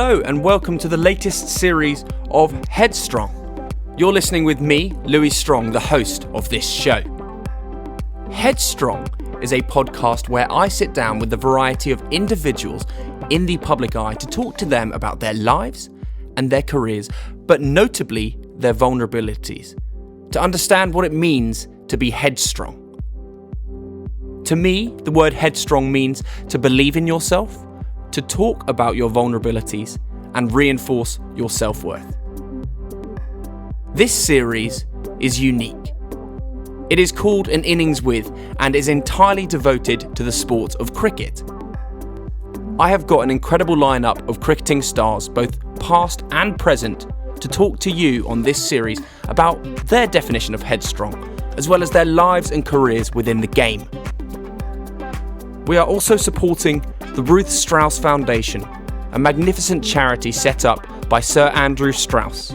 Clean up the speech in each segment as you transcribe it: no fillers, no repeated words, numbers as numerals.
Hello and welcome to the latest series of Headstrong. You're listening with me, Louis Strong, the host of this show. Headstrong is a podcast where I sit down with a variety of individuals in the public eye to talk to them about their lives and their careers, but notably their vulnerabilities, to understand what it means to be headstrong. To me, the word headstrong means to believe in yourself, to talk about your vulnerabilities, and reinforce your self-worth. This series is unique. It is called An Innings With and is entirely devoted to the sport of cricket. I have got an incredible lineup of cricketing stars, both past and present, to talk to you on this series about their definition of headstrong, as well as their lives and careers within the game. We are also supporting the Ruth Strauss Foundation, a magnificent charity set up by Sir Andrew Strauss.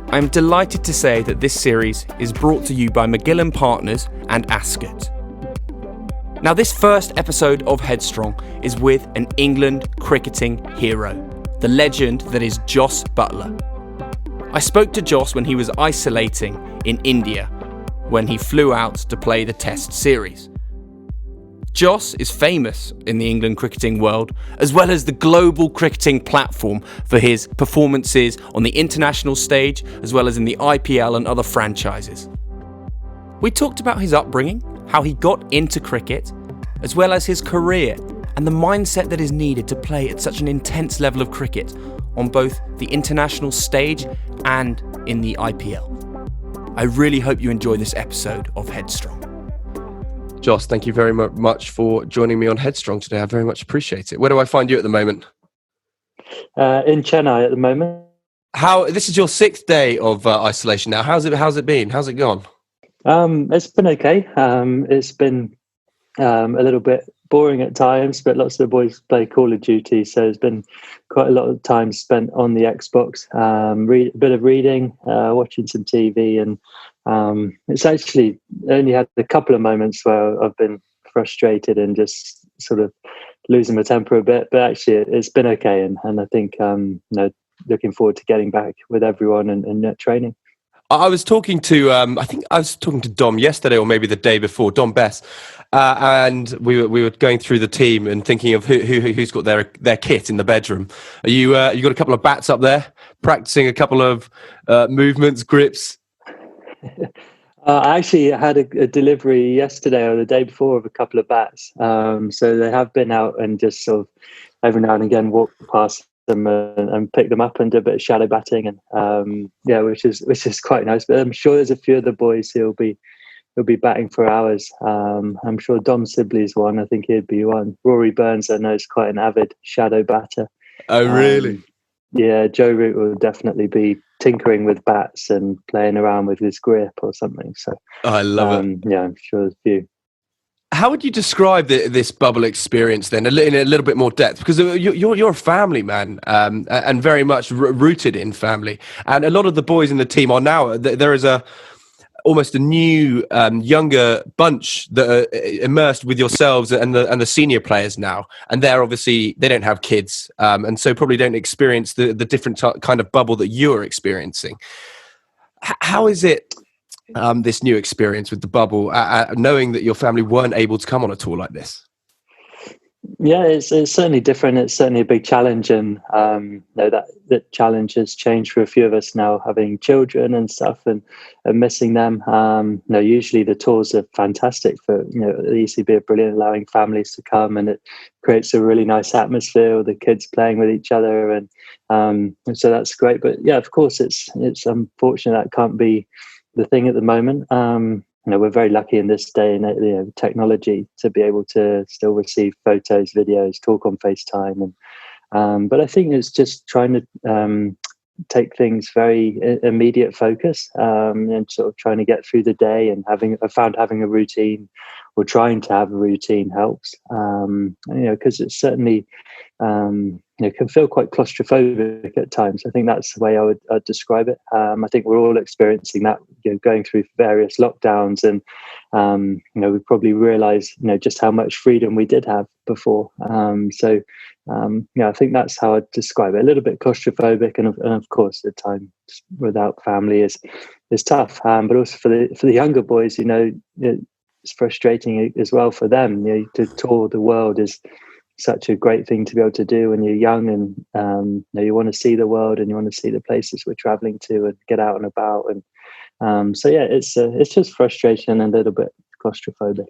I am delighted to say that this series is brought to you by McGill & Partners and Ascot. Now, this first episode of Headstrong is with an England cricketing hero, the legend that is Jos Buttler. I spoke to Jos when he was isolating in India, when he flew out to play the Test series. Jos is famous in the England cricketing world, as well as the global cricketing platform for his performances on the international stage, as well as in the IPL and other franchises. We talked about his upbringing, how he got into cricket, as well as his career and the mindset that is needed to play at such an intense level of cricket on both the international stage and in the IPL. I really hope you enjoy this episode of Headstrong. Jos, thank you very much for joining me on Headstrong today. I very much appreciate it. Where do I find you at the moment? In Chennai at the moment. This is your 6th day of isolation now. How's it been? How's it gone? It's been okay. It's been a little bit boring at times, but lots of the boys play Call of Duty, so there's been quite a lot of time spent on the Xbox, a bit of reading, watching some TV, and it's actually only had a couple of moments where I've been frustrated and just sort of losing my temper a bit, but actually it's been okay, and I think looking forward to getting back with everyone and training. I was talking to Dom yesterday, or maybe the day before, Dom Bess, and we were going through the team and thinking of who's got their kit in the bedroom. You got a couple of bats up there, practicing a couple of movements, grips. I actually had a delivery yesterday or the day before of a couple of bats, so they have been out and just sort of every now and again walk past them and pick them up and do a bit of shadow batting, and which is quite nice. But I'm sure there's a few of the boys who'll be batting for hours. I'm sure Dom Sibley's one. I think he'd be one. Rory Burns, I know, is quite an avid shadow batter. Oh, really? Yeah, Joe Root will definitely be tinkering with bats and playing around with his grip or something. So I love it. Yeah, I'm sure there's a few. How would you describe this bubble experience then, in a little bit more depth? Because you're a family man, and very much rooted in family. And a lot of the boys in the team are now. There is almost a new, younger bunch that are immersed with yourselves and the senior players now. And they're obviously, they don't have kids, and so probably don't experience the different kind of bubble that you're experiencing. How is it? This new experience with the bubble, knowing that your family weren't able to come on a tour like this? Yeah, it's certainly different. It's certainly a big challenge, and that challenge has changed for a few of us now, having children and stuff, and missing them. Usually the tours are fantastic for the ECB are brilliant, allowing families to come, and it creates a really nice atmosphere with the kids playing with each other, and so that's great. But yeah, of course, it's unfortunate that can't be the thing at the moment. We're very lucky in this day and technology to be able to still receive photos, videos, talk on FaceTime, and but I think it's just trying to take things very immediate focus, and sort of trying to get through the day, and having a routine or trying to have a routine helps. Because it's certainly can feel quite claustrophobic at times. I think that's the way I'd describe it. I think we're all experiencing that, going through various lockdowns, and we probably realise just how much freedom we did have before. I think that's how I'd describe it. A little bit claustrophobic, and of course, at times without family is tough. But also for the younger boys, it's frustrating as well for them. To tour the world is such a great thing to be able to do when you're young, and you want to see the world and you want to see the places we're traveling to and get out and about. And it's just frustration and a little bit claustrophobic.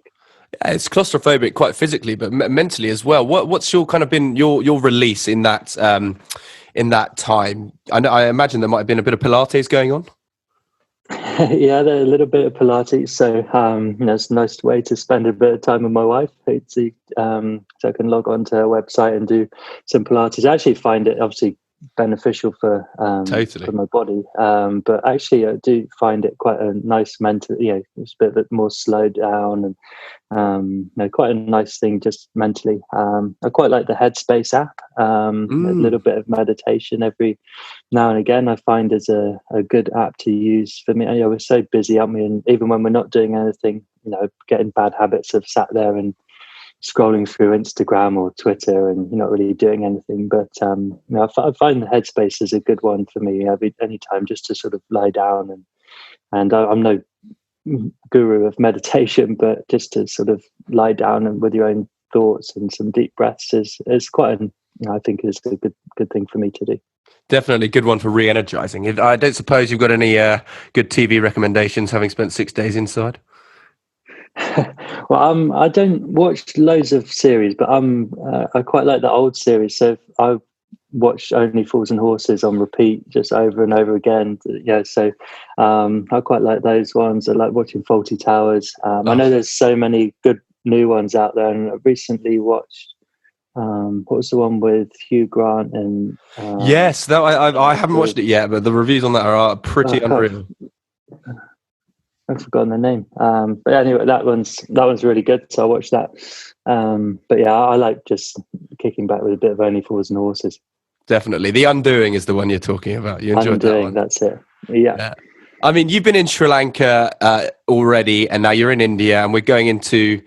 It's claustrophobic quite physically, but mentally as well. What's your kind of been your release in that time? I imagine there might have been a bit of Pilates going on. Yeah, a little bit of Pilates. So it's a nice way to spend a bit of time with my wife. So I can log on to her website and do some Pilates. I actually find it obviously beneficial for my body, but actually I do find it quite a nice mental. It's a bit more slowed down, and quite a nice thing just mentally. I quite like the Headspace app. A little bit of meditation every now and again I find is a good app to use for me. We're so busy, aren't we? And even when we're not doing anything, getting bad habits of sat there and scrolling through Instagram or Twitter and you're not really doing anything. But I find the Headspace is a good one for me any time, just to sort of lie down and I'm no guru of meditation, but just to sort of lie down and with your own thoughts and some deep breaths is quite I think is a good thing for me to do. Definitely a good one for re-energizing. I don't suppose you've got any good TV recommendations, having spent 6 days inside? Well, I don't watch loads of series, but I quite like the old series. So I watch Only Fools and Horses on repeat, just over and over again. So I quite like those ones. I like watching Fawlty Towers. I know there's so many good new ones out there, and I recently watched. What was the one with Hugh Grant and? Yes, that I haven't watched it yet, but the reviews on that are pretty unreal. I've forgotten the name. But anyway, that one's really good. So I watched that. But yeah, I like just kicking back with a bit of Only Fools and Horses. Definitely. The Undoing is the one you're talking about. You enjoyed that one. That's it. Yeah. I mean, you've been in Sri Lanka already, and now you're in India, and we're going into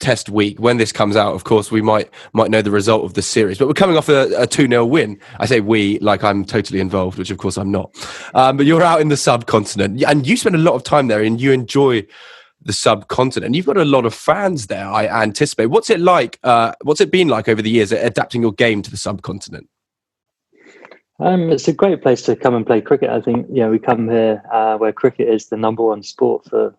test week. When this comes out, of course, we might know the result of the series, but we're coming off a 2-0 win. I say we, like I'm totally involved, which of course I'm not. But you're out in the subcontinent, and you spend a lot of time there, and you enjoy the subcontinent. You've got a lot of fans there, I anticipate. What's it like? What's it been like over the years, adapting your game to the subcontinent? It's a great place to come and play cricket. I think we come here where cricket is the number one sport for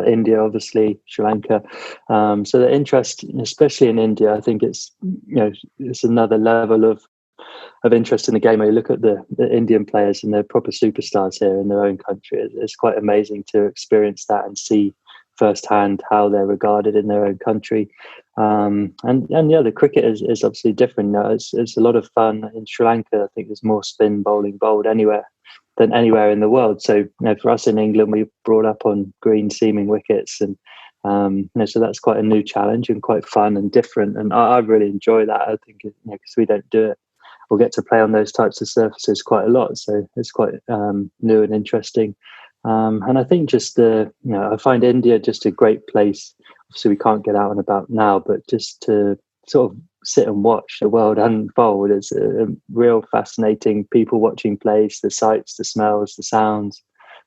India, obviously Sri Lanka. So the interest, especially in India, I think it's another level of interest in the game. When you look at the Indian players, and they're proper superstars here in their own country, it's quite amazing to experience that and see firsthand how they're regarded in their own country. The cricket is obviously different. It's a lot of fun in Sri Lanka. I think there's more spin bowling bowled than anywhere in the world. So for us in England, we brought up on green seaming wickets, and so that's quite a new challenge and quite fun and different. And I really enjoy that. I think because we don't do it or get to play on those types of surfaces quite a lot, so it's quite new and interesting. And I think just I find India just a great place. Obviously, we can't get out and about now, but just to sort of sit and watch the world unfold is a real fascinating people watching place, the sights, the smells, the sounds.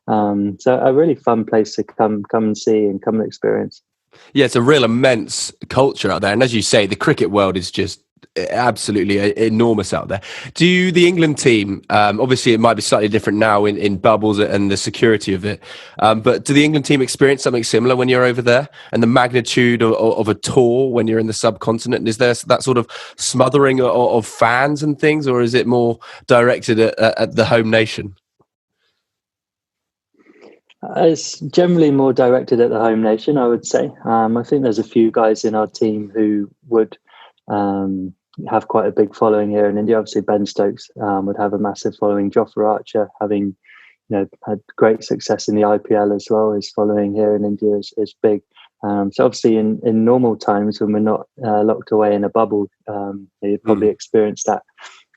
So a really fun place to come and see and come and experience. Yeah, it's a real immense culture out there. And as you say, the cricket world is just absolutely enormous out there. Do the England team, obviously it might be slightly different now in bubbles and the security of it, but do the England team experience something similar when you're over there, and the magnitude of a tour when you're in the subcontinent? Is there that sort of smothering of fans and things, or is it more directed at the home nation? It's generally more directed at the home nation, I would say. I think there's a few guys in our team who would have quite a big following here in India. Obviously, Ben Stokes would have a massive following. Jofra Archer, having had great success in the IPL as well, his following here in India is big. So obviously in normal times when we're not locked away in a bubble, you'd probably experience that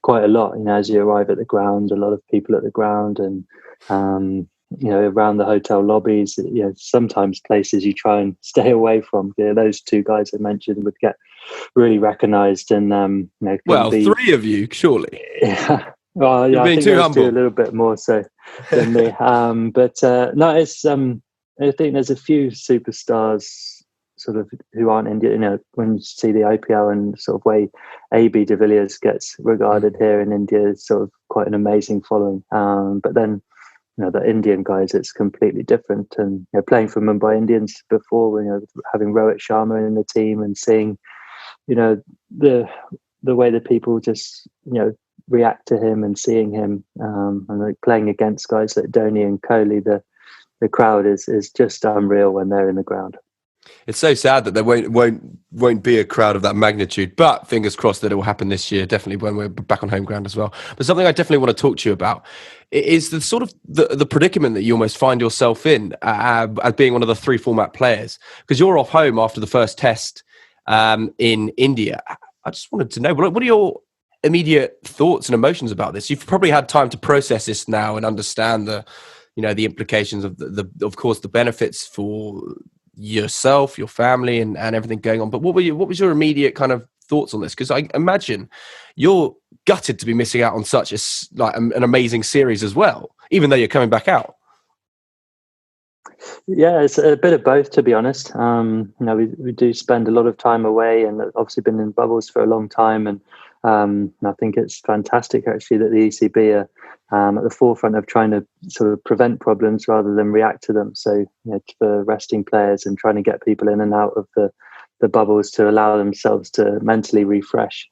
quite a lot. As you arrive at the ground, a lot of people at the ground, and around the hotel lobbies. Sometimes places you try and stay away from. Those two guys I mentioned would get really recognised, and well, three of you, surely. Yeah. Well, You're yeah, being I think too those humble. two a little bit more so than me. But no, it's I think there's a few superstars sort of who aren't India. When you see the IPL and sort of way AB de Villiers gets regarded here in India, is sort of quite an amazing following. But then the Indian guys, it's completely different. And playing for Mumbai Indians before, having Rohit Sharma in the team and seeing the way that people just react to him and seeing him, and like playing against guys like Dhoni and Kohli, the crowd is just unreal when they're in the ground. It's so sad that there won't be a crowd of that magnitude, but fingers crossed that it will happen this year, definitely when we're back on home ground as well. But something I definitely want to talk to you about is the sort of the predicament that you almost find yourself in as being one of the three format players, because you're off home after the first test in India. I just wanted to know, what are your immediate thoughts and emotions about this? You've probably had time to process this now and understand the implications of of course the benefits for yourself, your family, and everything going on. But what was your immediate kind of thoughts on this? Because I imagine you're gutted to be missing out on such an amazing series as well, even though you're coming back out. Yeah, it's a bit of both, to be honest. We do spend a lot of time away, and obviously been in bubbles for a long time, and I think it's fantastic actually that the ECB are at the forefront of trying to sort of prevent problems rather than react to them. So for resting players and trying to get people in and out of the bubbles to allow themselves to mentally refresh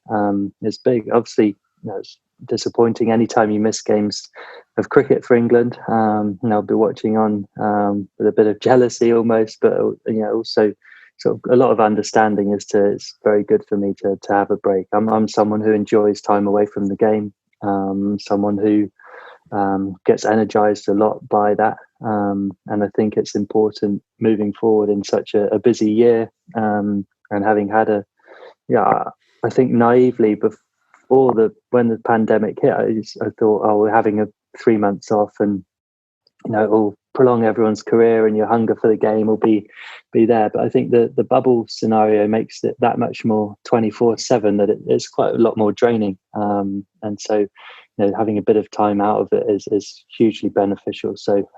is big. Obviously, it's disappointing anytime you miss games of cricket for England. I'll be watching on with a bit of jealousy almost, but also sort of a lot of understanding as to it's very good for me to have a break. I'm someone who enjoys time away from the game, someone who gets energized a lot by that, and I think it's important moving forward in such a busy year, and having had I think naively when the pandemic hit, I thought, we're having 3 months off, and it will prolong everyone's career, and your hunger for the game will be there. But I think the bubble scenario makes it that much more 24/7 that it's quite a lot more draining. And so, having a bit of time out of it is hugely beneficial. So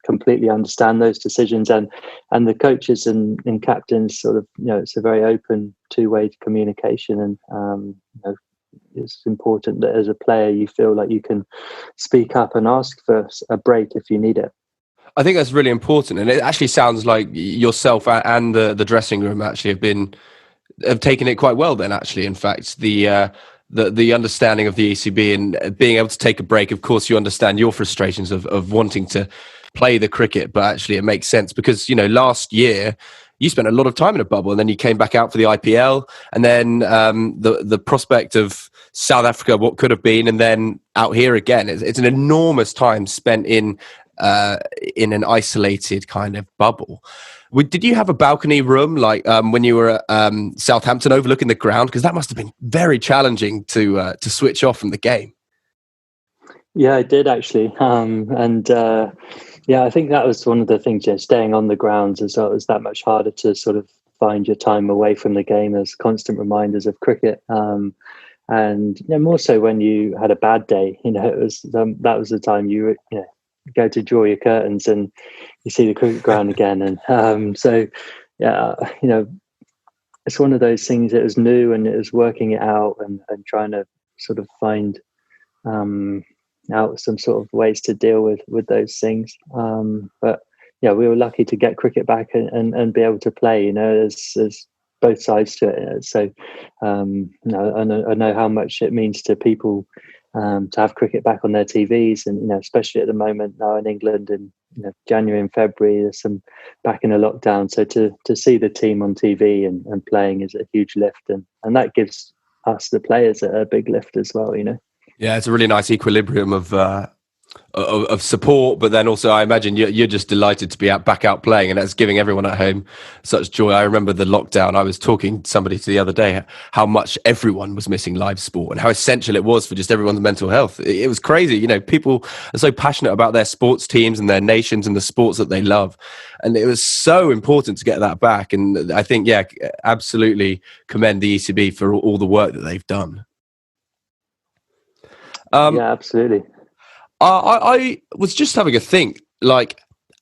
completely understand those decisions, and the coaches and captains sort of, it's a very open two-way communication, and it's important that as a player you feel like you can speak up and ask for a break if you need it. I think that's really important, and it actually sounds like yourself and the dressing room actually have taken it quite well. Then, actually, in fact, the understanding of the ECB and being able to take a break. Of course, you understand your frustrations of wanting to play the cricket, but actually, it makes sense because last year you spent a lot of time in a bubble, and then you came back out for the IPL, and then the prospect of South Africa, what could have been, and then out here again. It's an enormous time spent in an isolated kind of bubble. Did you have a balcony room like when you were at Southampton overlooking the ground? Because that must have been very challenging to switch off from the game. Yeah, I did actually. I think that was one of the things, staying on the grounds as well. It was that much harder to sort of find your time away from the game. There's constant reminders of cricket. And more so when you had a bad day, it was that was the time you go to draw your curtains and you see the cricket ground again. And it's one of those things. It was new, and it was working it out and trying to sort of find out some sort of ways to deal with those things. But we were lucky to get cricket back and be able to play. There's both sides to it. So I know how much it means to people to have cricket back on their TVs, and especially at the moment now in England in January and February, there's some back in a lockdown. So to see the team on TV and playing is a huge lift, and that gives us the players a big lift as well. Yeah, it's a really nice equilibrium of of support, but then also I imagine you're just delighted to be back out playing, and that's giving everyone at home such joy. I remember the lockdown. I was talking to somebody the other day how much everyone was missing live sport and how essential it was for just everyone's mental health. It was crazy. You know, people are so passionate about their sports teams and their nations and the sports that they love, and it was so important to get that back. And I think, yeah, absolutely commend the ECB for all the work that they've done. Yeah, absolutely. I was just having a think, like,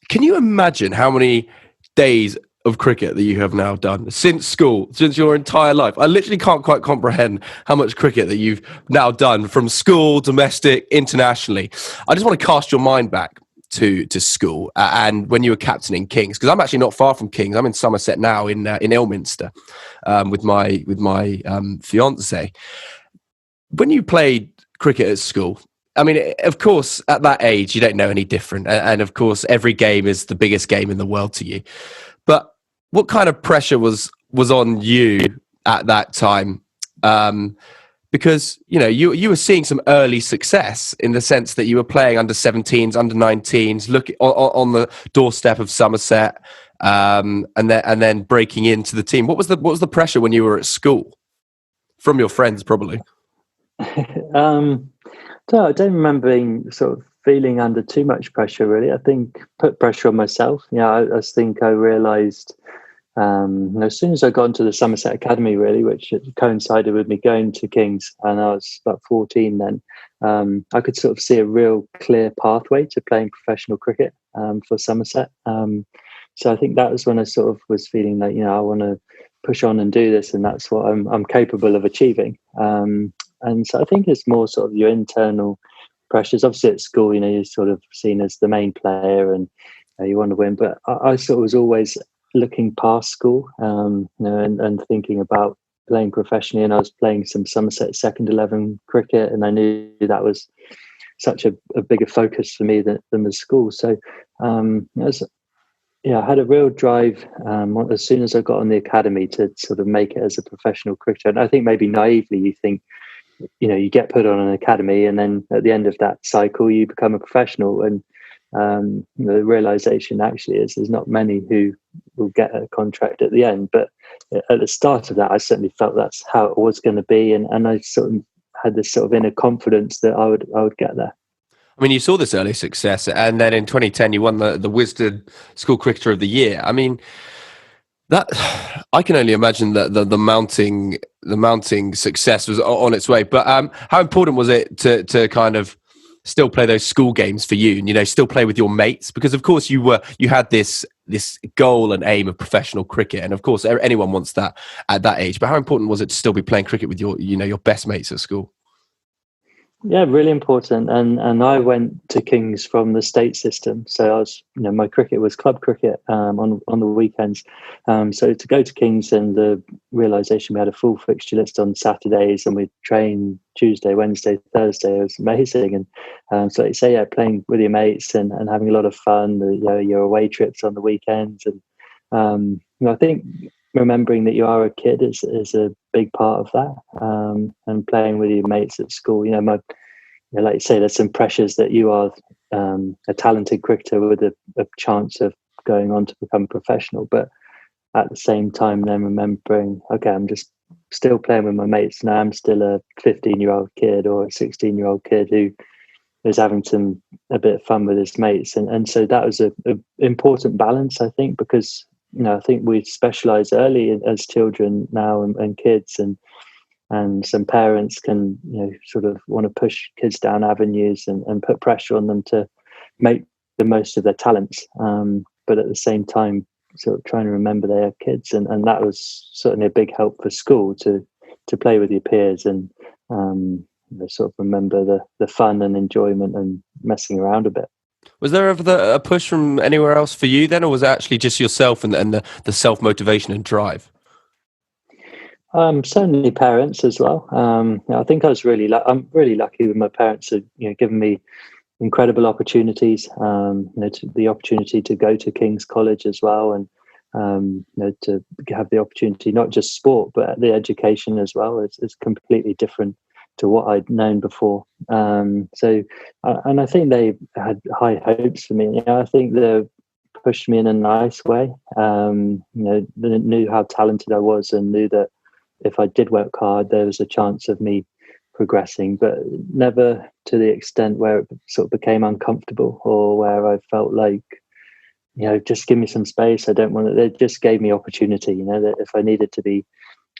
can you imagine how many days of cricket that you have now done since school, since your entire life? I literally can't quite comprehend how much cricket that you've now done from school, domestic, internationally. I just want to cast your mind back to school and when you were captaining Kings, because I'm actually not far from Kings. I'm in Somerset now in Ilminster with my fiance. When you played cricket at school, I mean, of course, at that age, you don't know any different. And of course, every game is the biggest game in the world to you. But what kind of pressure was on you at that time? Because, you know, you were seeing some early success in the sense that you were playing under 17s, under 19s, looking on the doorstep of Somerset, and then breaking into the team. What was the pressure when you were at school? From your friends, probably. So I don't remember being sort of feeling under too much pressure, really. I think put pressure on myself. I think I realised as soon as I got into the Somerset Academy, really, which coincided with me going to Kings, and I was about 14 then, I could sort of see a real clear pathway to playing professional cricket for Somerset. So I think that was when I sort of was feeling like, I want to push on and do this, and that's what I'm capable of achieving. And so I think it's more sort of your internal pressures. Obviously at school, you're sort of seen as the main player and you want to win. But I sort of was always looking past school, and thinking about playing professionally. And I was playing some Somerset second 11 cricket, and I knew that was such a bigger focus for me than the school. So I had a real drive as soon as I got on the academy to sort of make it as a professional cricketer. And I think maybe naively you think, you get put on an academy, and then at the end of that cycle, you become a professional. And the realization actually is there's not many who will get a contract at the end. But at the start of that, I certainly felt that's how it was going to be, and I sort of had this sort of inner confidence that I would get there. I mean, you saw this early success, and then in 2010, you won the Wisden School Cricketer of the Year. I mean, that I can only imagine that the mounting success was on its way. But how important was it to kind of still play those school games for you, and still play with your mates? Because of course you had this goal and aim of professional cricket, and of course anyone wants that at that age. But how important was it to still be playing cricket with your best mates at school? Yeah, really important. And I went to Kings from the state system. So I was, my cricket was club cricket on the weekends. So to go to Kings, and the realisation we had a full fixture list on Saturdays, and we'd train Tuesday, Wednesday, Thursday, it was amazing. And so like you say, playing with your mates and having a lot of fun, your away trips on the weekends. And I think remembering that you are a kid is a big part of that, and playing with your mates at school. Like you say, there's some pressures that you are a talented cricketer with a chance of going on to become professional, but at the same time then remembering, okay, I'm just still playing with my mates, and I'm still a 15-year-old kid or a 16-year-old kid who is having a bit of fun with his mates. And so that was a important balance, I think, because I think we specialize early as children now, and kids, and some parents can sort of want to push kids down avenues and put pressure on them to make the most of their talents, but at the same time sort of trying to remember they are kids, and that was certainly a big help for school to play with your peers and sort of remember the fun and enjoyment and messing around a bit. Was there ever a push from anywhere else for you then, or was it actually just yourself and the self-motivation and drive? Certainly parents as well. I think I'm really lucky with my parents who given me incredible opportunities. The opportunity to go to King's College as well, and to have the opportunity, not just sport but the education as well. It's completely different what I'd known before. And I think they had high hopes for me. You know, I think they pushed me in a nice way. You know, they knew how talented I was and knew that if I did work hard, there was a chance of me progressing, but never to the extent where it sort of became uncomfortable or where I felt like, you know, just give me some space. I don't want to. They just gave me opportunity. You know, that if I needed to be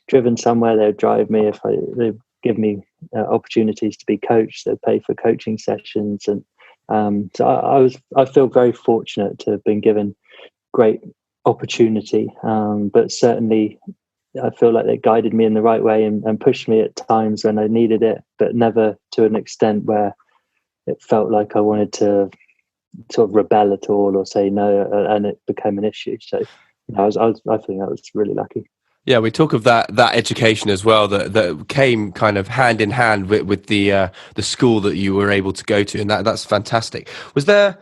driven somewhere, they'd drive me. They'd give me opportunities to be coached, they'd pay for coaching sessions, and so I feel very fortunate to have been given great opportunity. But certainly, I feel like they guided me in the right way and pushed me at times when I needed it, but never to an extent where it felt like I wanted to sort of rebel at all or say no, and it became an issue. So I think I was really lucky. Yeah, we talk of that education as well that came kind of hand in hand with the school that you were able to go to, and that's fantastic. Was there?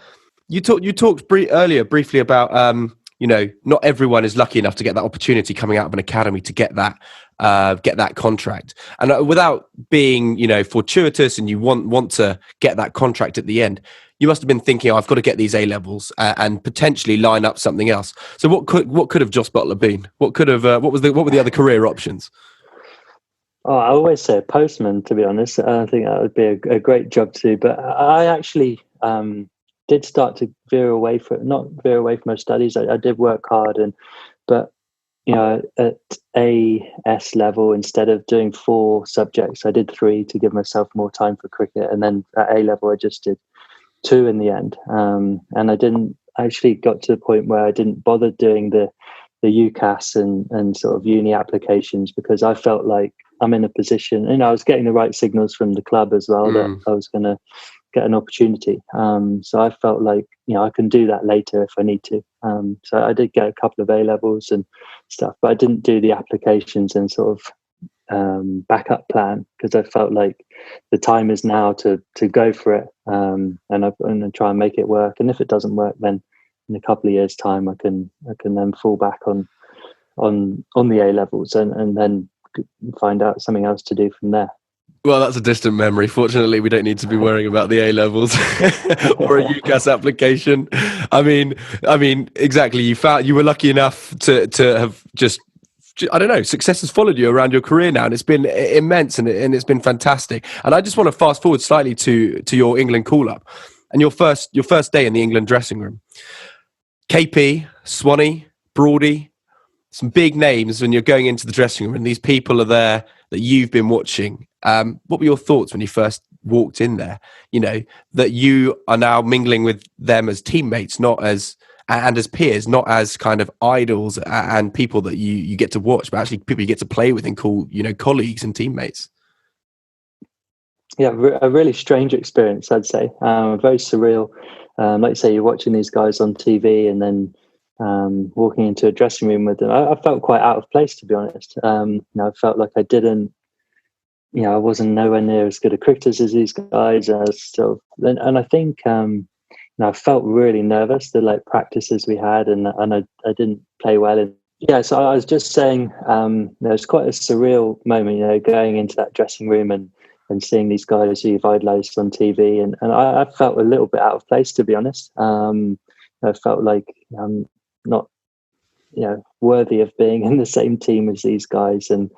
You talked earlier briefly about you know, not everyone is lucky enough to get that opportunity coming out of an academy to get that contract, and without being, you know, fortuitous, and you want to get that contract at the end. You must have been thinking, I've got to get these A levels and potentially line up something else. So what could have Jos Buttler been? What were the other career options? Oh, I always say a postman, to be honest. I think that would be a great job too. But I actually did start to not veer away from my studies. I did work hard, but you know, at AS level, instead of doing 4 subjects, I did 3 to give myself more time for cricket. And then at A level, I just did 2 in the end, and I didn't actually got to the point where I didn't bother doing the UCAS and sort of uni applications, because I felt like I'm in a position, and I was getting the right signals from the club as well that I was going to get an opportunity. So I felt like, you know, I can do that later if I need to. So I did get a couple of A levels and stuff, but I didn't do the applications and sort of backup plan, because I felt like the time is now to go for it, and I'm going to try and make it work. And if it doesn't work, then in a couple of years' time, I can then fall back on the A levels and then find out something else to do from there. Well, that's a distant memory. Fortunately, we don't need to be worrying about the A levels or a UCAS application. I mean, exactly. You were lucky enough to have just, I don't know, success has followed you around your career now, and it's been immense and it's been fantastic. And I just want to fast forward slightly to your England call up and your first day in the England dressing room. KP, Swanee, Broady, some big names when you're going into the dressing room, and these people are there that you've been watching. What were your thoughts when you first walked in there? You know, that you are now mingling with them as teammates, and as peers, not as kind of idols and people that you get to watch, but actually people you get to play with and call, you know, colleagues and teammates. Yeah, a really strange experience, I'd say. Very surreal. Like you say, you're watching these guys on TV and then walking into a dressing room with them. I felt quite out of place, to be honest. You know, I felt like I didn't, you know, I wasn't nowhere near as good a cricketer as these guys. And I think, you know, I felt really nervous, the like practices we had, and I didn't play well. And yeah, so I was just saying, it was quite a surreal moment, you know, going into that dressing room and seeing these guys who you've idolized on TV. And I felt a little bit out of place, to be honest. I felt like I'm not, you know, worthy of being in the same team as these guys, and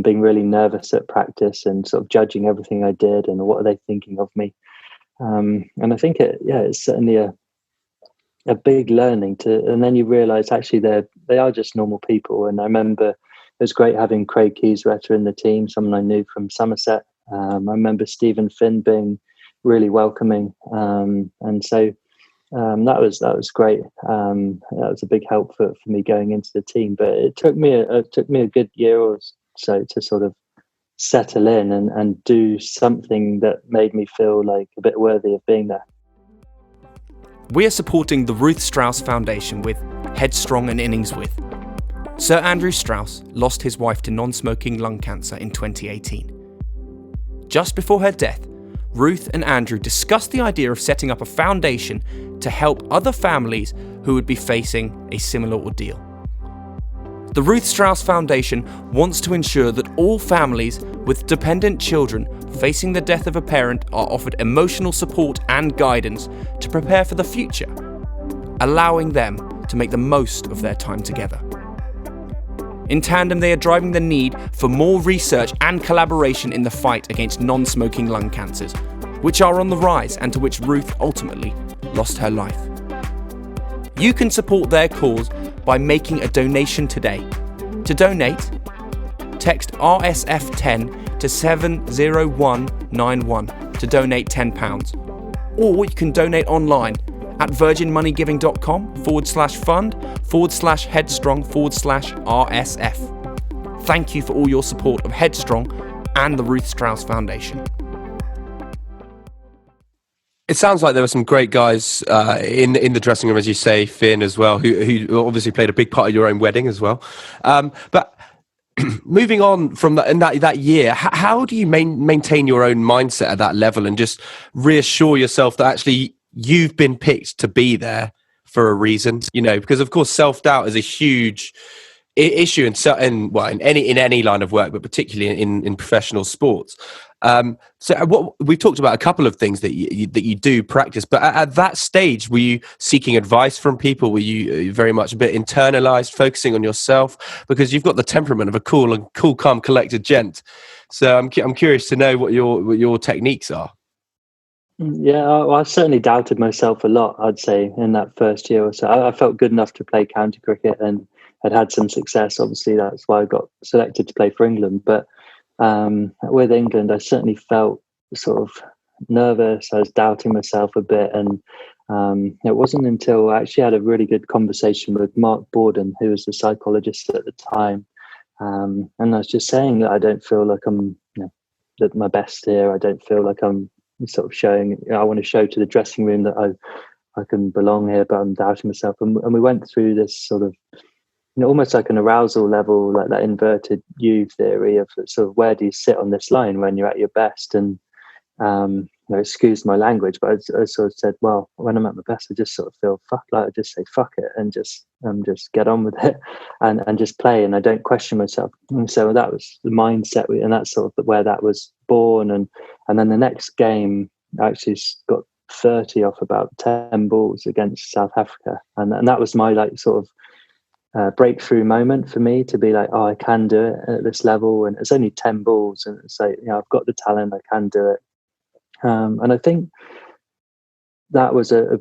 being really nervous at practice and sort of judging everything I did and what are they thinking of me. And I think it's certainly a big learning and then you realize actually they are just normal people. And I remember it was great having Craig Keyswetter in the team, someone I knew from Somerset. I remember Stephen Finn being really welcoming, and so that was great. That was a big help for me going into the team. But it took me a good year or so to sort of settle in and do something that made me feel like a bit worthy of being there. We are supporting the Ruth Strauss Foundation with Headstrong and Innings with. Sir Andrew Strauss lost his wife to non-smoking lung cancer in 2018. Just before her death, Ruth and Andrew discussed the idea of setting up a foundation to help other families who would be facing a similar ordeal. The Ruth Strauss Foundation wants to ensure that all families with dependent children facing the death of a parent are offered emotional support and guidance to prepare for the future, allowing them to make the most of their time together. In tandem, they are driving the need for more research and collaboration in the fight against non-smoking lung cancers, which are on the rise and to which Ruth ultimately lost her life. You can support their cause by making a donation today. To donate, text RSF10 to 70191 to donate £10. Or you can donate online at virginmoneygiving.com/fund/Headstrong/RSF. Thank you for all your support of Headstrong and the Ruth Strauss Foundation. It sounds like there were some great guys in the dressing room, as you say, Finn as well, who obviously played a big part of your own wedding as well. But moving on from that, in that year, how do you maintain your own mindset at that level and just reassure yourself that actually you've been picked to be there for a reason? You know, because of course self-doubt is a huge issue in any line of work, but particularly in professional sports. So what we've talked about a couple of things that you do practice, but at that stage, were you seeking advice from people? Were you very much a bit internalized, focusing on yourself? Because you've got the temperament of a cool, calm, collected gent. So I'm curious to know what your techniques are. Yeah, I certainly doubted myself a lot, I'd say, in that first year or so. I felt good enough to play county cricket and had some success. Obviously, that's why I got selected to play for England. But with England, I certainly felt sort of nervous. I was doubting myself a bit. And it wasn't until I actually had a really good conversation with Mark Borden, who was the psychologist at the time. And I was just saying that I don't feel like I'm at my best here. I don't feel like I'm sort of showing, I want to show to the dressing room that I can belong here, but I'm doubting myself. And we went through this sort of, almost like an arousal level, like that inverted U theory of sort of where do you sit on this line when you're at your best. And excuse my language, but I sort of said, well, when I'm at my best, I just sort of feel I just say fuck it and just get on with it and just play, and I don't question myself. And so that was the mindset, and that's sort of where that was born. And then the next game, I actually got 30 off about 10 balls against South Africa, and that was my sort of breakthrough moment for me, to be like, oh, I can do it at this level, and it's only 10 balls, and it's like, I've got the talent, I can do it. And I think that was a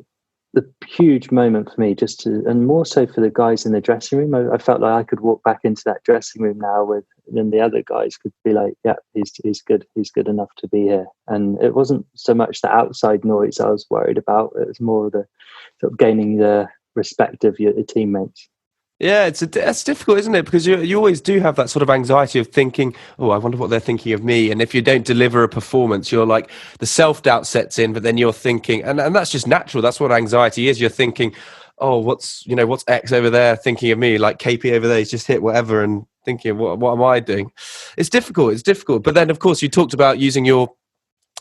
huge moment for me, and more so for the guys in the dressing room. I felt like I could walk back into that dressing room now then the other guys could be like, yeah, he's good enough to be here. And it wasn't so much the outside noise I was worried about. It was more the sort of gaining the respect of your teammates. Yeah, that's difficult, isn't it? Because you always do have that sort of anxiety of thinking, oh, I wonder what they're thinking of me. And if you don't deliver a performance, you're like, the self-doubt sets in, but then you're thinking, and that's just natural. That's what anxiety is. You're thinking, oh, what's X over there thinking of me? Like KP over there, he's just hit whatever and thinking, what am I doing? It's difficult. But then, of course, you talked about using your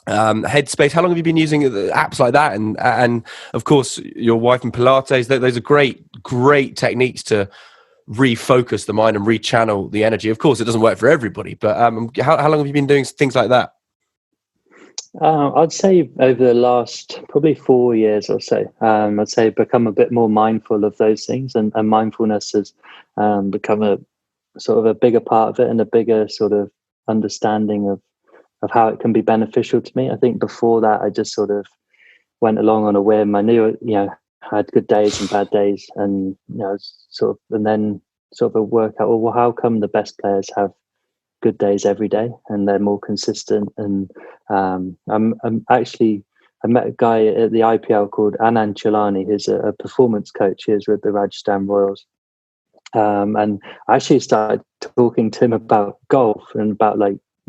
Headspace. How long have you been using apps like that? And of course, your wife and Pilates. Those are great techniques to refocus the mind and rechannel the energy. Of course, it doesn't work for everybody, but how long have you been doing things like that? I'd say over the last probably 4 years or so, I'd say become a bit more mindful of those things, and mindfulness has become a sort of a bigger part of it, and a bigger sort of understanding of how it can be beneficial to me. I think before that, I just sort of went along on a whim. I knew, I had good days and bad days, and then work out, well, how come the best players have good days every day and they're more consistent? And I met a guy at the IPL called Anand Chilani, who's a performance coach. He is with the Rajasthan Royals. And I actually started talking to him about golf and about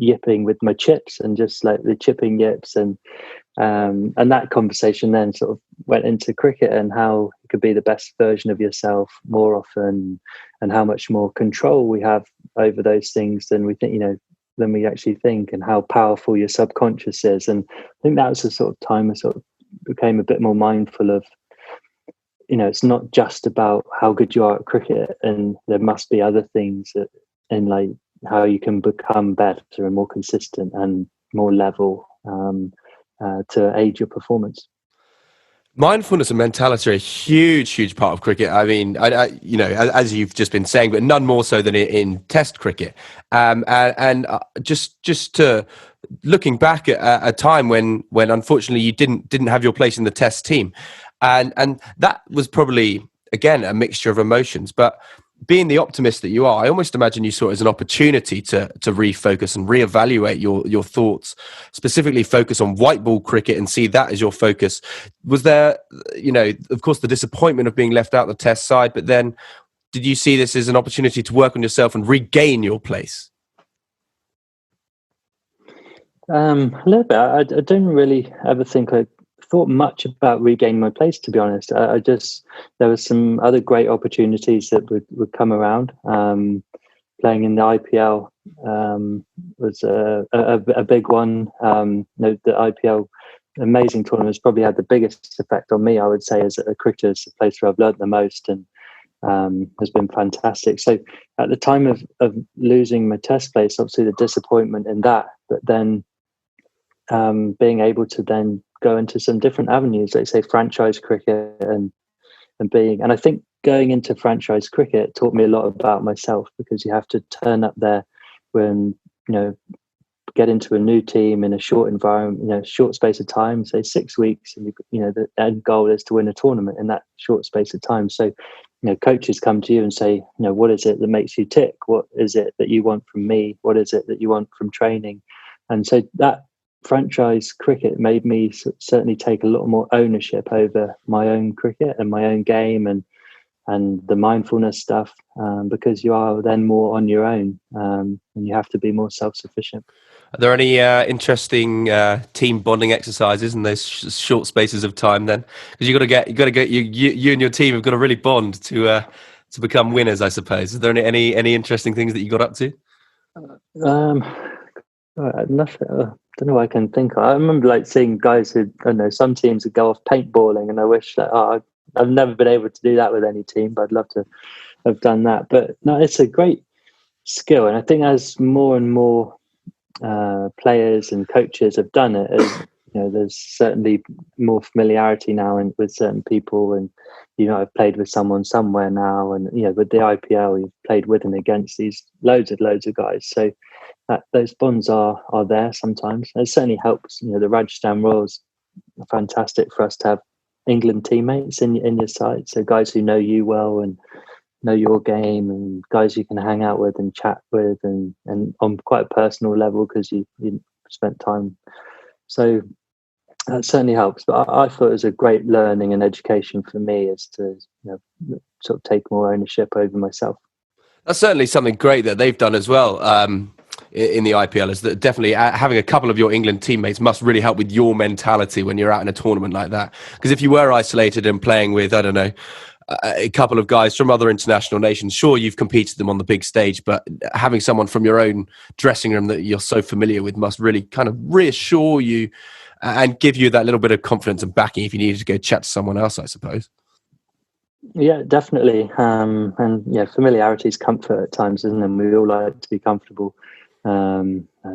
yipping with my chips, and just like the chipping yips, and that conversation then sort of went into cricket and how you could be the best version of yourself more often, and how much more control we have over those things than we think, than we actually think, and how powerful your subconscious is. And I think that was the sort of time I sort of became a bit more mindful of, it's not just about how good you are at cricket, and there must be other things in how you can become better and more consistent. And more level to aid your performance. Mindfulness and mentality are a huge part of cricket. I mean, you know, as you've just been saying, but none more so than in Test cricket. And just to looking back at a time when unfortunately you didn't have your place in the Test team, and that was probably again a mixture of emotions, but being the optimist that you are, I almost imagine you saw it as an opportunity to refocus and reevaluate your thoughts, specifically focus on white ball cricket and see that as your focus. Was there, you know, of course, the disappointment of being left out the Test side, but then did you see this as an opportunity to work on yourself and regain your place? A little bit. I don't really ever think I thought much about regaining my place, to be honest. I just, there were some other great opportunities that would come around. Playing in the IPL was a big one. The IPL, amazing tournament, has probably had the biggest effect on me, I would say, as a cricketer. It's the place where I've learnt the most and has been fantastic. So at the time of losing my Test place, obviously the disappointment in that, but then being able to then go into some different avenues, like say franchise cricket and I think going into franchise cricket taught me a lot about myself, because you have to turn up there when, you know, get into a new team in a short environment, you know, short space of time, say 6 weeks, and you know the end goal is to win a tournament in that short space of time. So, you know, coaches come to you and say, you know, what is it that makes you tick? What is it that you want from me? What is it that you want from training? And so that franchise cricket made me certainly take a lot more ownership over my own cricket and my own game and the mindfulness stuff, because you are then more on your own, and you have to be more self-sufficient. Are there any interesting team bonding exercises in those short spaces of time then? Because you and your team have got to really bond to become winners, I suppose. Is there any interesting things that you got up to? Nothing. I don't know what I can think of. I remember like seeing guys who, I don't know, some teams would go off paintballing, and I wish that I've never been able to do that with any team, but I'd love to have done that. But no, it's a great skill, and I think as more and more players and coaches have done it, you know, there's certainly more familiarity now with certain people, and you know, I've played with someone somewhere now, and you know, with the IPL, you've played with and against these loads of guys, so those bonds are there sometimes. It certainly helps. You know, the Rajasthan Royals are fantastic for us to have England teammates in your side, so guys who know you well and know your game, and guys you can hang out with and chat with, and on quite a personal level because you spent time. So that certainly helps. But I thought it was a great learning and education for me, is to, you know, sort of take more ownership over myself. That's certainly something great that they've done as well. In the IPL, is that definitely having a couple of your England teammates must really help with your mentality when you're out in a tournament like that. Because if you were isolated and playing with, I don't know, a couple of guys from other international nations, sure, you've competed them on the big stage, but having someone from your own dressing room that you're so familiar with must really kind of reassure you and give you that little bit of confidence and backing if you needed to go chat to someone else, I suppose. Yeah, definitely. And yeah, familiarity is comfort at times, isn't it? And we all like to be comfortable.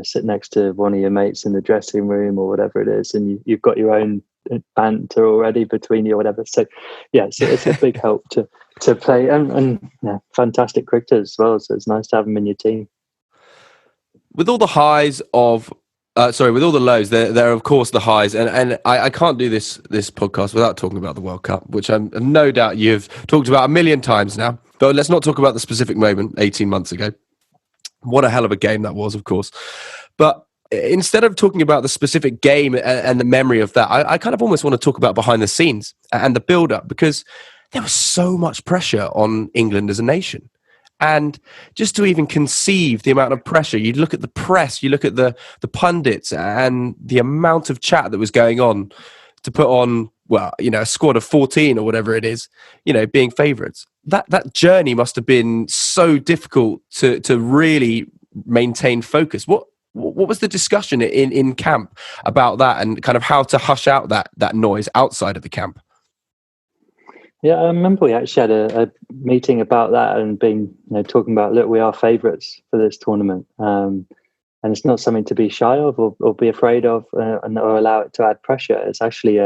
Sit next to one of your mates in the dressing room or whatever it is, and you've got your own banter already between you or whatever. So yeah, it's a big help to play, and yeah, fantastic cricketers as well. So it's nice to have them in your team. With all the highs of with all the lows, there are of course the highs, and I can't do this podcast without talking about the World Cup, which I'm no doubt you've talked about a million times now. But let's not talk about the specific moment 18 months ago. What a hell of a game that was, of course. But instead of talking about the specific game and the memory of that, I kind of almost want to talk about behind the scenes and the build-up, because there was so much pressure on England as a nation. And just to even conceive the amount of pressure, you look at the press, you look at the pundits and the amount of chat that was going on to put on, well, you know, a squad of 14 or whatever it is, you know, being favourites. That journey must have been so difficult to really maintain focus. What was the discussion in camp about that, and kind of how to hush out that noise outside of the camp? Yeah, I remember we actually had a meeting about that, and talking about, look, we are favourites for this tournament. it's not something to be shy of or be afraid of, or allow it to add pressure. It's actually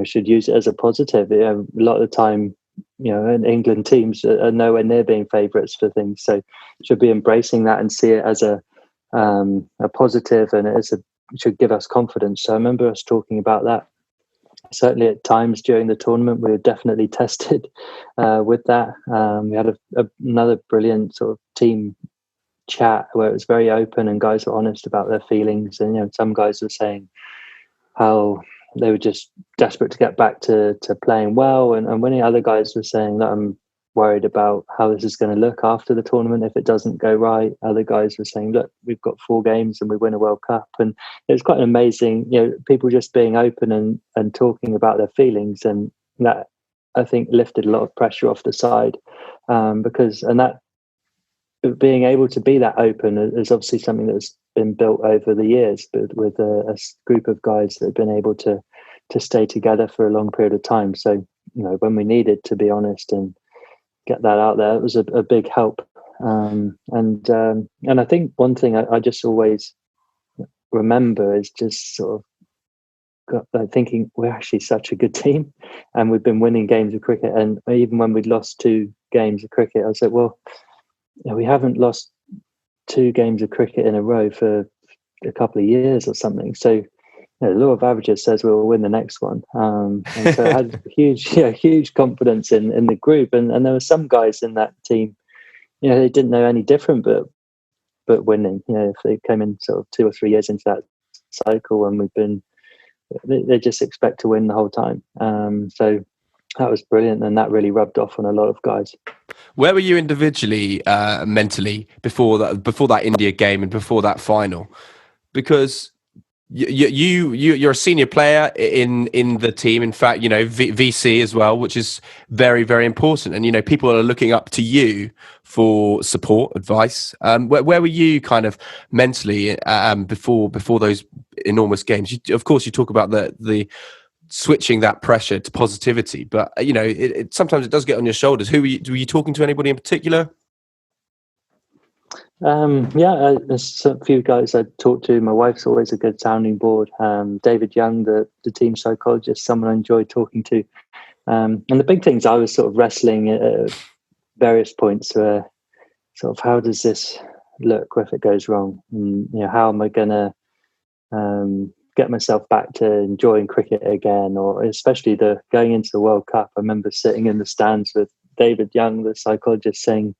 should use it as a positive. A lot of the time, in England, teams are nowhere near being favourites for things, so should be embracing that and see it as a positive, and it should give us confidence. So I remember us talking about that. Certainly at times during the tournament, we were definitely tested with that. We had another brilliant sort of team chat where it was very open and guys were honest about their feelings. And some guys were saying how they were just desperate to get back to playing well, and winning. Other guys were saying that I'm worried about how this is going to look after the tournament if it doesn't go right. Other guys were saying, look, we've got 4 games and we win a World Cup. And it was quite amazing, people just being open and talking about their feelings. And that, I think, lifted a lot of pressure off the side, because that being able to be that open is obviously something that's been built over the years, but with a group of guys that have been able to stay together for a long period of time. So, when we needed to be honest and get that out there, it was a big help. And I think one thing I just always remember is just sort of thinking we're actually such a good team, and we've been winning games of cricket. And even when we'd lost 2 games of cricket, I was like, well, we haven't lost 2 games of cricket in a row for a couple of years or something. So the law of averages says we'll win the next one. And so I had huge confidence in the group. And there were some guys in that team, they didn't know any different, but winning. If they came in sort of 2 or 3 years into that cycle, and they just expect to win the whole time. So that was brilliant, and that really rubbed off on a lot of guys. Where were you individually, mentally, before that India game and before that final? Because you're a senior player in the team. In fact, VC as well, which is very, very important. And people are looking up to you for support, advice. Where were you kind of mentally before those enormous games? Of course, you talk about the switching that pressure to positivity, but sometimes it does get on your shoulders. Were you talking to anybody in particular? There's a few guys I talked to. My wife's always a good sounding board. David Young, the team psychologist, someone I enjoyed talking to. And the big things I was sort of wrestling at various points were sort of, how does this look if it goes wrong? And how am I going to get myself back to enjoying cricket again? Or especially going into the World Cup, I remember sitting in the stands with David Young, the psychologist, saying,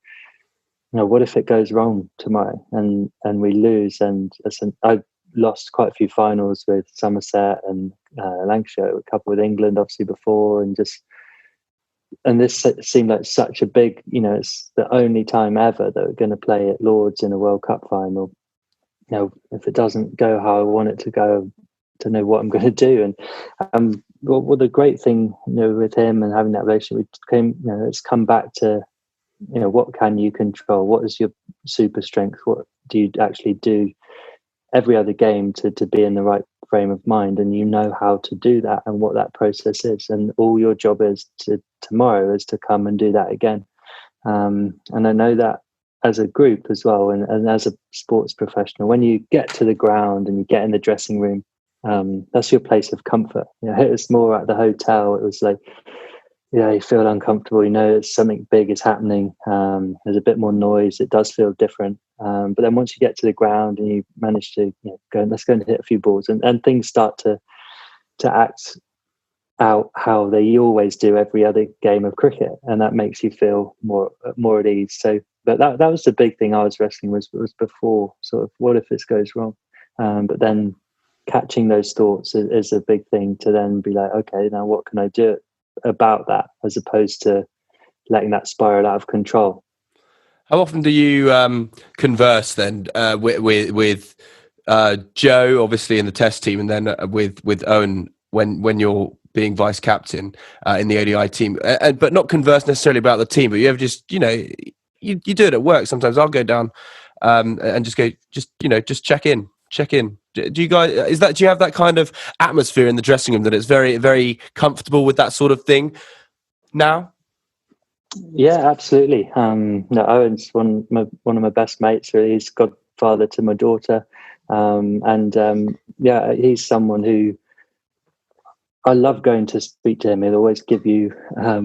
what if it goes wrong tomorrow and we lose? And I lost quite a few finals with Somerset and Lancashire, a couple with England obviously before, and this seemed like such a big, it's the only time ever that we're going to play at Lord's in a World Cup final. If it doesn't go how I want it to go, to know what I'm going to do. And well, the great thing, with him and having that relationship, it's come back to, what can you control? What is your super strength? What do you actually do every other game to be in the right frame of mind? And how to do that and what that process is. And all your job is tomorrow is to come and do that again. And I know that as a group as well, and as a sports professional, when you get to the ground and you get in the dressing room, that's your place of comfort. It was more at the hotel. It was like, you feel uncomfortable, something big is happening. There's a bit more noise. It does feel different. But then once you get to the ground and you manage to let's go and hit a few balls, and things start to act out how they always do every other game of cricket, and that makes you feel more at ease. So, but that was the big thing I was wrestling was before, sort of, what if this goes wrong? But then catching those thoughts is a big thing to then be like, okay, now what can I do about that, as opposed to letting that spiral out of control. How often do you converse then with Joe, obviously in the Test team, and then with Owen when you're being vice captain in the ODI team, but not converse necessarily about the team, but you ever just you do it at work sometimes? I'll go down and just check in. Do you guys do you have that kind of atmosphere in the dressing room that it's very, very comfortable with that sort of thing now? Yeah, absolutely. Owen's one of my best mates. Really, he's got father to my daughter. He's someone who I love going to speak to him. He'll always give you a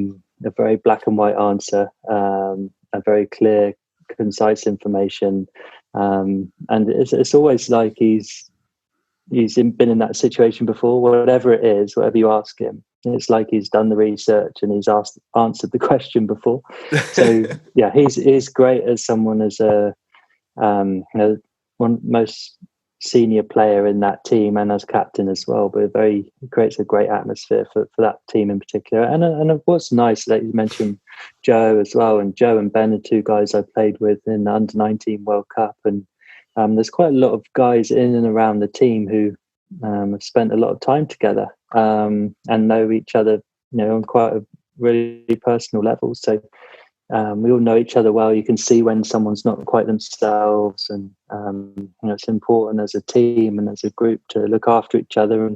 very black and white answer, a very clear, concise information. And it's always like he's been in that situation before. Whatever it is, whatever you ask him, it's like he's done the research and he's answered the question before. So yeah, he's great as someone, as a one most senior player in that team and as captain as well. But creates a great atmosphere for that team in particular. And what's nice that you mentioned Joe as well, and Joe and Ben are two guys I played with in the Under-19 World Cup, and there's quite a lot of guys in and around the team who have spent a lot of time together and know each other, on quite a really personal level. So we all know each other well. You can see when someone's not quite themselves, and it's important as a team and as a group to look after each other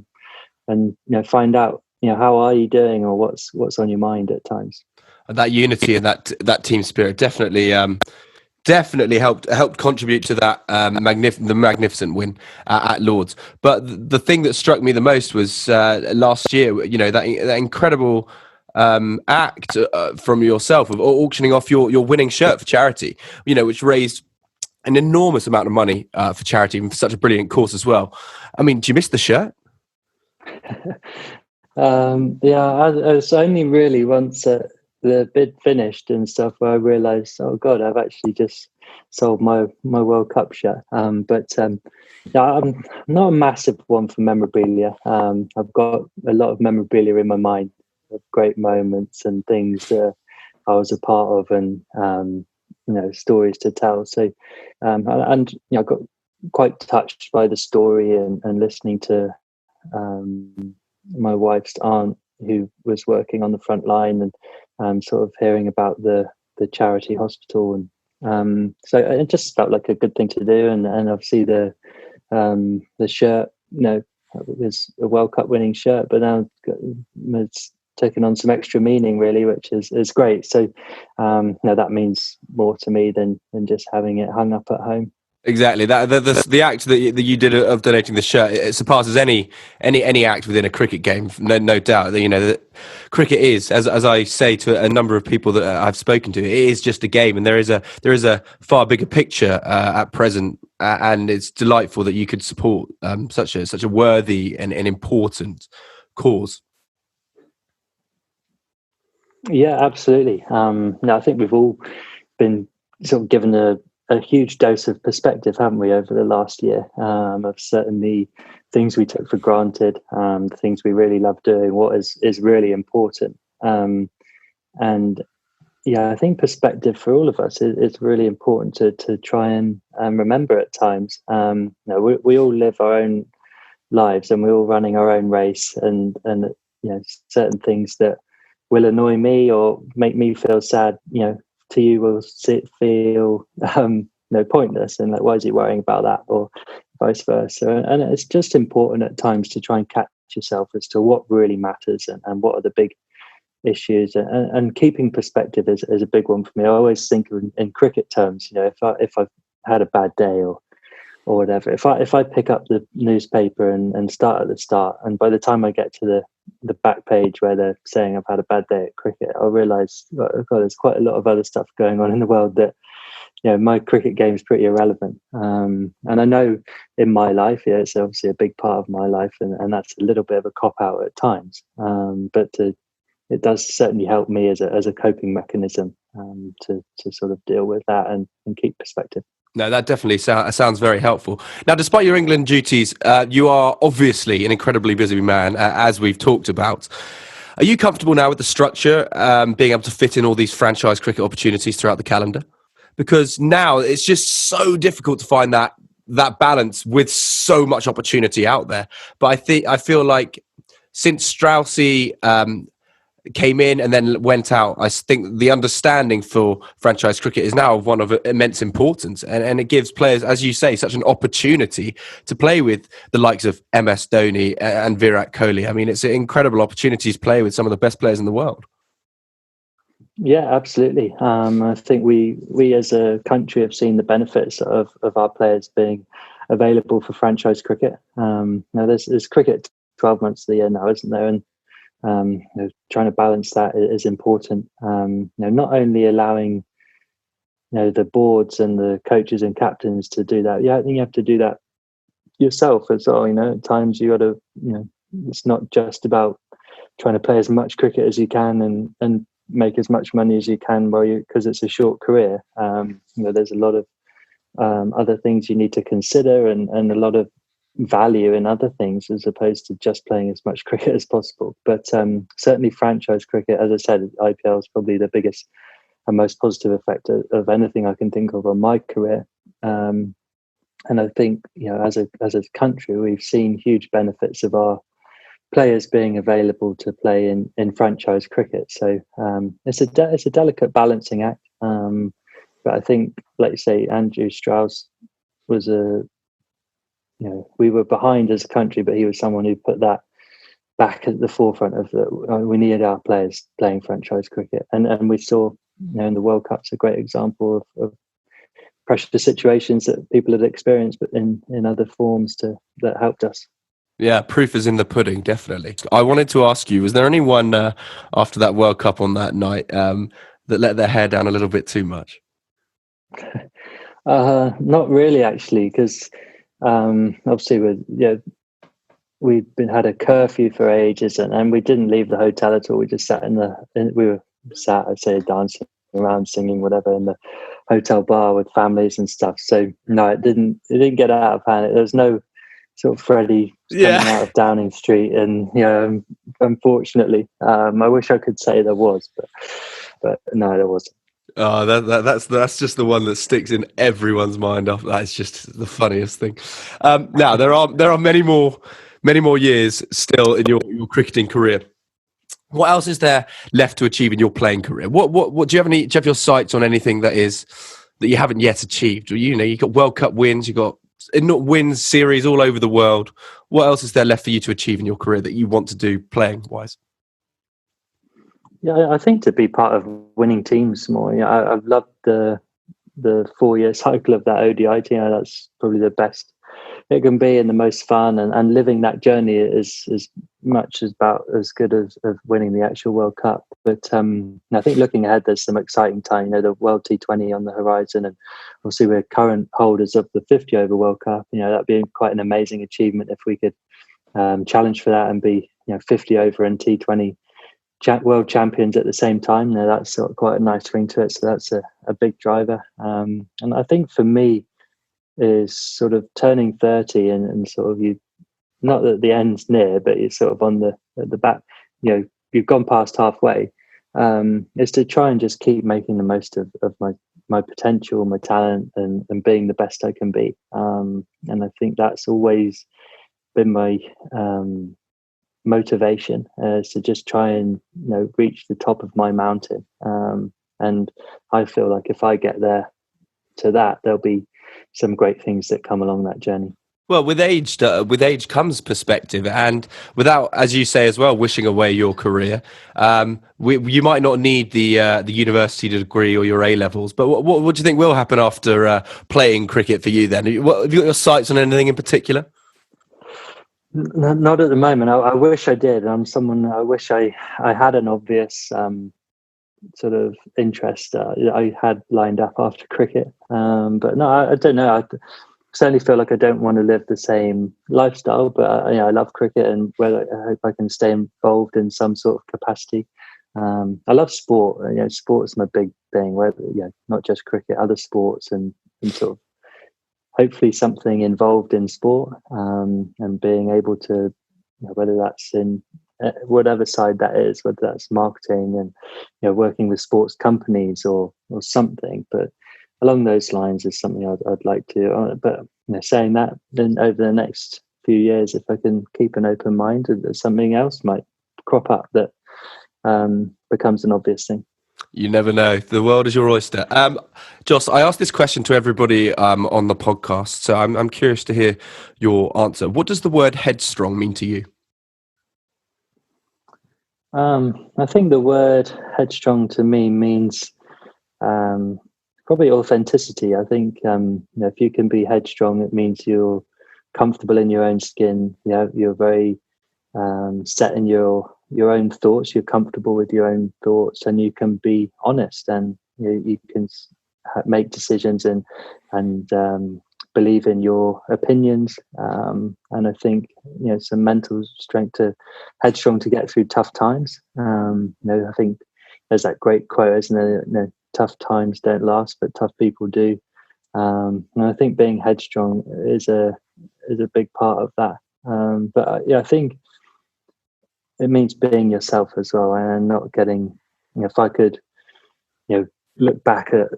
and find out how are you doing, or what's on your mind at times. That unity and that team spirit definitely helped contribute to that the magnificent win at Lord's. But the thing that struck me the most was last year, that incredible act from yourself of auctioning off your winning shirt for charity, which raised an enormous amount of money for charity, and for such a brilliant cause as well. I mean, do you miss the shirt? I was only really once the bid finished and stuff where I realised, oh God, I've actually just sold my World Cup shirt. I'm not a massive one for memorabilia. I've got a lot of memorabilia in my mind of great moments and things that I was a part of, and stories to tell. So I got quite touched by the story and listening to my wife's aunt, who was working on the front line, and sort of hearing about the charity hospital, and so it just felt like a good thing to do. And obviously the shirt, it was a World Cup winning shirt, but now it's taken on some extra meaning, really, which is great. So that means more to me than just having it hung up at home. Exactly. That the act that you did of donating the shirt, it surpasses any act within a cricket game. No doubt. That cricket is, as I say to a number of people that I've spoken to, it is just a game, and there is a far bigger picture at present, and it's delightful that you could support such a worthy and important cause. Yeah, absolutely. I think we've all been sort of given a huge dose of perspective, haven't we, over the last year, of certainly things we took for granted, the things we really love doing, what is really important. I think perspective for all of us is really important to try and remember at times. We all live our own lives, and we're all running our own race, and certain things that will annoy me or make me feel sad, to you will feel pointless, and like, why is he worrying about that, or vice versa. And it's just important at times to try and catch yourself as to what really matters and what are the big issues, and keeping perspective is a big one for me. I always think in cricket terms. If I've had a bad day or whatever, if I pick up the newspaper and start at the start, and by the time I get to the back page where they're saying I've had a bad day at cricket, I'll realise, oh God, there's quite a lot of other stuff going on in the world that my cricket game is pretty irrelevant. And I know in my life, it's obviously a big part of my life, and that's a little bit of a cop out at times. But it does certainly help me as a coping mechanism to sort of deal with that and keep perspective. No, that definitely sounds very helpful. Now, despite your England duties, you are obviously an incredibly busy man, as we've talked about. Are you comfortable now with the structure, being able to fit in all these franchise cricket opportunities throughout the calendar? Because now it's just so difficult to find that balance with so much opportunity out there. But I feel like since Straussy came in and then went out, I think the understanding for franchise cricket is now one of immense importance, and it gives players, as you say, such an opportunity to play with the likes of MS Dhoni and Virat Kohli. I mean, it's an incredible opportunity to play with some of the best players in the world. Yeah, absolutely. I think we as a country have seen the benefits of our players being available for franchise cricket. Now there's cricket 12 months of the year now, isn't there? And trying to balance that is important. Not only allowing the boards and the coaches and captains to do that. Yeah, I think you have to do that yourself as well. At times you got to. It's not just about trying to play as much cricket as you can and make as much money as you can because it's a short career. There's a lot of other things you need to consider and a lot of value in other things as opposed to just playing as much cricket as possible. But certainly franchise cricket, as I said, IPL is probably the biggest and most positive effect of anything I can think of on my career. And I think, as a country, we've seen huge benefits of our players being available to play in franchise cricket. So it's a delicate balancing act. But I think, like you say, Andrew Strauss was we were behind as a country, but he was someone who put that back at the forefront of we needed our players playing franchise cricket. And we saw, in the World Cup's a great example of pressure situations that people had experienced, but in other forms that helped us. Yeah, proof is in the pudding, definitely. I wanted to ask you, was there anyone after that World Cup on that night that let their hair down a little bit too much? Not really, actually, because obviously we'd had a curfew for ages, and we didn't leave the hotel at all. We just sat we were sat, I'd say, dancing around, singing, whatever, in the hotel bar with families and stuff. So no, it didn't get out of hand. There was no sort of Freddie coming out of Downing Street, and unfortunately, I wish I could say there was, but no, there wasn't. Oh, that's just the one that sticks in everyone's mind. That's just the funniest thing. Now there are many more years still in your cricketing career. What else is there left to achieve in your playing career? What do you have your sights on anything that you haven't yet achieved? You got World Cup wins, you got wins series all over the world. What else is there left for you to achieve in your career that you want to do playing wise? Yeah, I think to be part of winning teams more. I've loved the 4-year cycle of that ODI team. That's probably the best it can be and the most fun. And living that journey is much about as good as winning the actual World Cup. But I think looking ahead, there's some exciting time. The World T20 on the horizon, and obviously we're current holders of the 50 over World Cup. That'd be quite an amazing achievement if we could challenge for that and be 50 over and T20 world champions at the same time. That's sort of quite a nice ring to it. So that's a big driver. And I think for me is sort of turning 30 and sort of not that the end's near, but you're sort of on the back, you've gone past halfway, is to try and just keep making the most of my potential, my talent, and being the best I can be. And I think that's always been my motivation, is to just try and reach the top of my mountain. And I feel like if I get there to that, there'll be some great things that come along that journey. Well, with age comes perspective, and without, as you say as well, wishing away your career, you might not need the university degree or your A levels. But what do you think will happen after playing cricket for you? Then, have you got your sights on anything in particular? Not at the moment. I wish I did. I wish I had an obvious sort of interest I had lined up after cricket. But no, I don't know. I certainly feel like I don't want to live the same lifestyle, but I love cricket, and I hope I can stay involved in some sort of capacity. I love sport. Sport's my big thing, not just cricket, other sports, and sort of hopefully something involved in sport, and being able to, whether that's in whatever side that is, whether that's marketing and working with sports companies or something, but along those lines is something I'd like to. But saying that, then over the next few years, if I can keep an open mind, something else might crop up that becomes an obvious thing. You never know. The world is your oyster. Jos, I asked this question to everybody on the podcast, so I'm curious to hear your answer. What does the word headstrong mean to you? I think the word headstrong to me means probably authenticity. I think if you can be headstrong, it means you're comfortable in your own skin. You're very set in your own thoughts. You're comfortable with your own thoughts, and you can be honest, and you can make decisions and believe in your opinions. And I think some mental strength to headstrong to get through tough times. I think there's that great quote, isn't there? Tough times don't last, but tough people do. And I think being headstrong is a big part of that. But I think it means being yourself as well, and not getting. If I could, look back at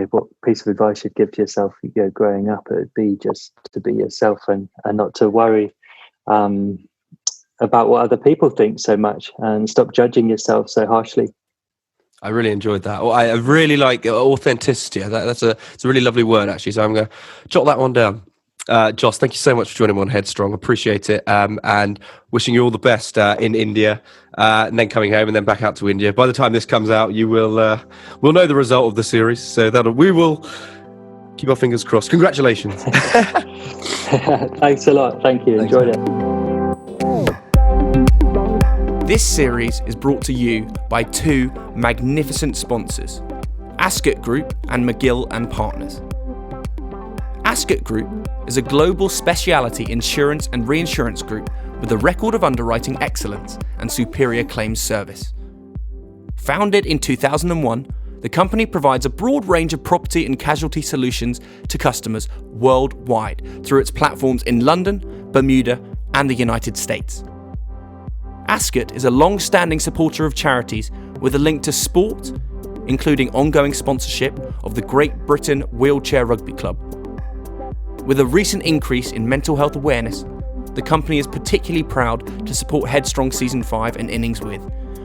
what piece of advice you'd give to yourself, growing up, it would be just to be yourself and not to worry about what other people think so much, and stop judging yourself so harshly. I really enjoyed that. I really like authenticity. It's a really lovely word, actually. So I'm going to jot that one down. Jos, thank you so much for joining me on Headstrong. Appreciate it. And wishing you all the best in India, and then coming home and then back out to India. By the time this comes out, you will know the result of the series. So we will keep our fingers crossed. Congratulations. Thanks a lot. Thank you. Enjoyed it. This series is brought to you by two magnificent sponsors, Ascot Group and McGill & Partners. Ascot Group is a global specialty insurance and reinsurance group with a record of underwriting excellence and superior claims service. Founded in 2001, the company provides a broad range of property and casualty solutions to customers worldwide through its platforms in London, Bermuda, and the United States. Ascot is a long-standing supporter of charities with a link to sport, including ongoing sponsorship of the Great Britain Wheelchair Rugby Club. With a recent increase in mental health awareness, the company is particularly proud to support Headstrong Season 5 and Innings With,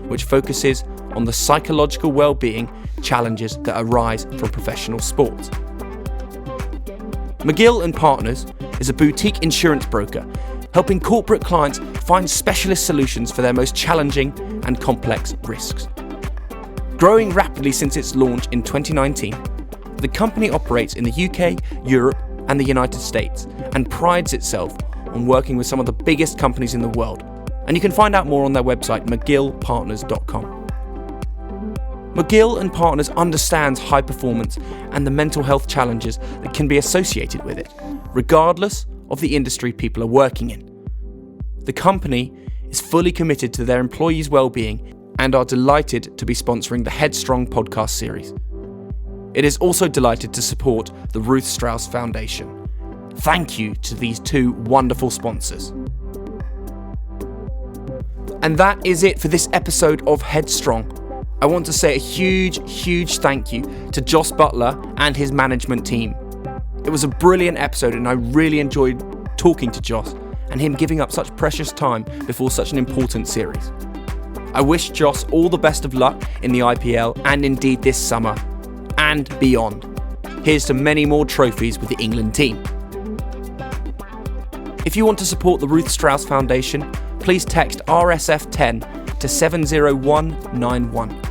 which focuses on the psychological well-being challenges that arise from professional sport. McGill & Partners is a boutique insurance broker helping corporate clients find specialist solutions for their most challenging and complex risks. Growing rapidly since its launch in 2019, the company operates in the UK, Europe, and the United States, and prides itself on working with some of the biggest companies in the world. And you can find out more on their website, mcgillpartners.com. McGill & Partners understands high performance and the mental health challenges that can be associated with it, regardless of the industry people are working in. The company is fully committed to their employees' well-being and are delighted to be sponsoring the Headstrong podcast series. It is also delighted to support the Ruth Strauss Foundation. Thank you to these two wonderful sponsors. And that is it for this episode of Headstrong. I want to say a huge thank you to Jos Buttler and his management team. It was a brilliant episode, and I really enjoyed talking to Jos and him giving up such precious time before such an important series. I wish Jos all the best of luck in the IPL and indeed this summer and beyond. Here's to many more trophies with the England team. If you want to support the Ruth Strauss Foundation, please text RSF10 to 70191.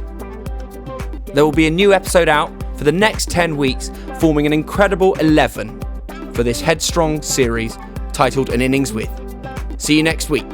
There will be a new episode out for the next 10 weeks, forming an incredible 11 for this Headstrong series titled An Innings With. See you next week.